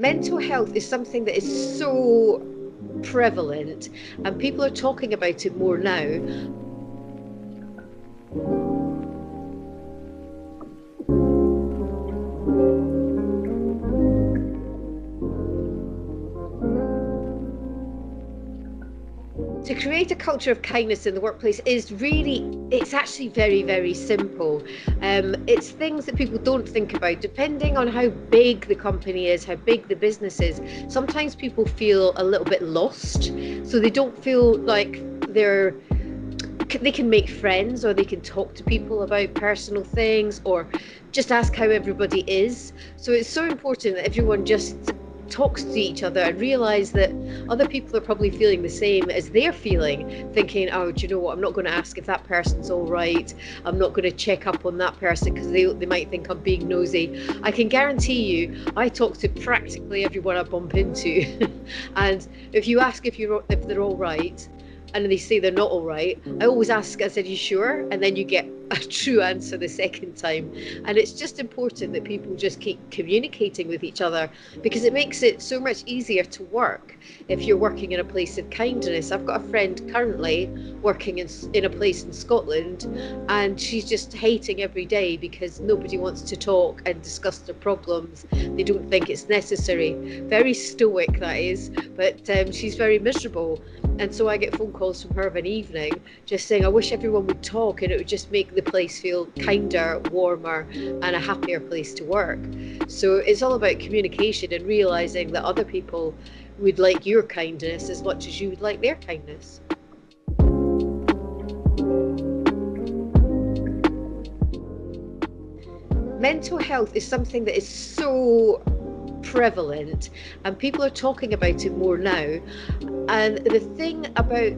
Mental health is something that is so prevalent and people are talking about it more now. To create a culture of kindness in the workplace it's actually very, very simple. It's things that people don't think about. Depending on how big the company is, how big the business is, sometimes people feel a little bit lost. So they don't feel like they can make friends, or they can talk to people about personal things, or just ask how everybody is. So it's so important that everyone just talks to each other and realize that other people are probably feeling the same as they're feeling, thinking, oh, do you know what, I'm not going to ask if that person's all right, I'm not going to check up on that person because they might think I'm being nosy. I can guarantee you I talk to practically everyone I bump into and if you ask if they're all right and they say they're not all right, I always ask, I said, you sure? And then you get a true answer the second time. And it's just important that people just keep communicating with each other, because it makes it so much easier to work if you're working in a place of kindness. I've got a friend currently working in a place in Scotland, and she's just hating every day because nobody wants to talk and discuss their problems. They don't think it's necessary. Very stoic, that is, but she's very miserable. And so I get phone calls from her of an evening just saying, I wish everyone would talk and it would just make the place feel kinder, warmer, and a happier place to work. So it's all about communication and realizing that other people would like your kindness as much as you would like their kindness. Mental health is something that is so prevalent and people are talking about it more now. And the thing about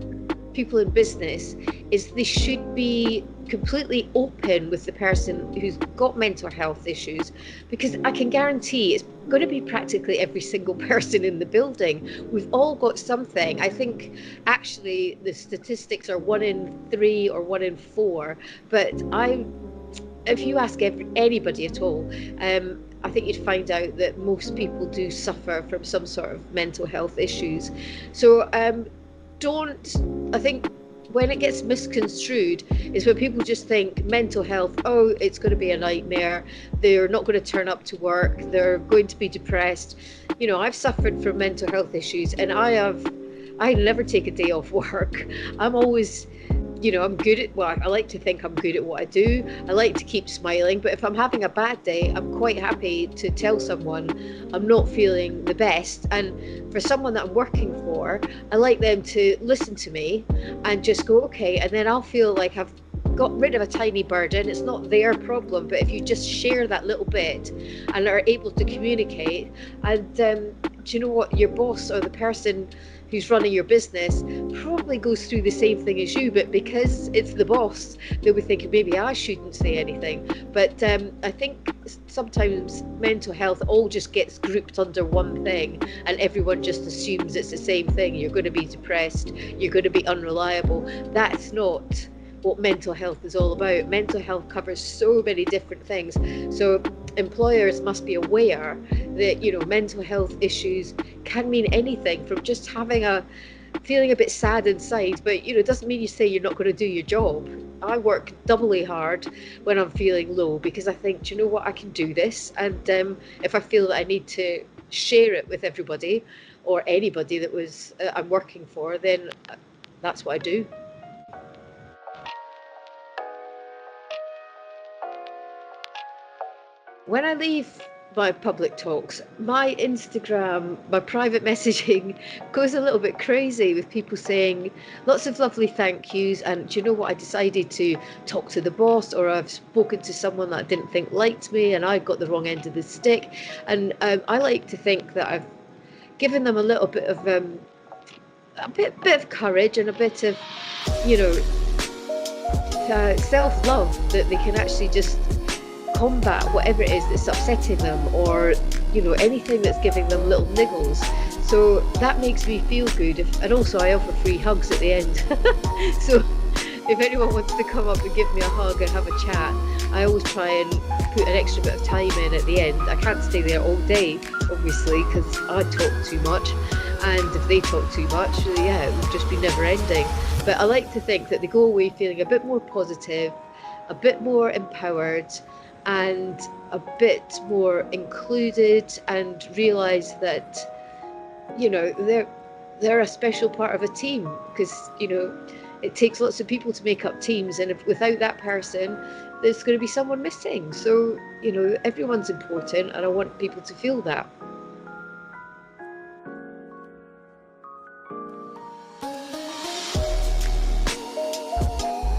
people in business is they should be completely open with the person who's got mental health issues, because I can guarantee it's going to be practically every single person in the building. We've all got something. I think actually the statistics are 1 in 3 or 1 in 4, but if you ask anybody at all, I think you'd find out that most people do suffer from some sort of mental health issues. So I think when it gets misconstrued is when people just think mental health, oh, it's going to be a nightmare, they're not going to turn up to work, they're going to be depressed. You know, I've suffered from mental health issues and I never take a day off work. I'm always, I'm good at, well, I like to think I'm good at what I do. I like to keep smiling, but if I'm having a bad day, I'm quite happy to tell someone I'm not feeling the best. And for someone that I'm working for, I like them to listen to me and just go, okay, and then I'll feel like I've got rid of a tiny burden. It's not their problem, but if you just share that little bit and are able to communicate, and do you know what, your boss or the person who's running your business probably goes through the same thing as you, but because it's the boss, they'll be thinking maybe I shouldn't say anything. But I think sometimes mental health all just gets grouped under one thing and everyone just assumes it's the same thing. You're going to be depressed, you're going to be unreliable. That's not what mental health is all about. Mental health covers so many different things. So employers must be aware that, mental health issues can mean anything from just feeling a bit sad inside, but it doesn't mean you say you're not going to do your job. I work doubly hard when I'm feeling low because I think, do you know what, I can do this. And if I feel that I need to share it with everybody or anybody that I'm working for, then that's what I do. When I leave my public talks, my Instagram, my private messaging goes a little bit crazy with people saying lots of lovely thank yous. And do you know what? I decided to talk to the boss, or I've spoken to someone that I didn't think liked me and I got the wrong end of the stick. And I like to think that I've given them a little bit of bit of courage and a bit of, self-love, that they can actually just combat whatever it is that's upsetting them, or anything that's giving them little niggles. So that makes me feel good. And also I offer free hugs at the end. So if anyone wants to come up and give me a hug and have a chat, I always try and put an extra bit of time in at the end. I can't stay there all day, obviously, because I talk too much. And if they talk too much, yeah, it would just be never ending. But I like to think that they go away feeling a bit more positive, a bit more empowered, and a bit more included, and realise that, you know, they're a special part of a team, because, you know, it takes lots of people to make up teams, and if without that person, there's going to be someone missing. So, you know, everyone's important, and I want people to feel that.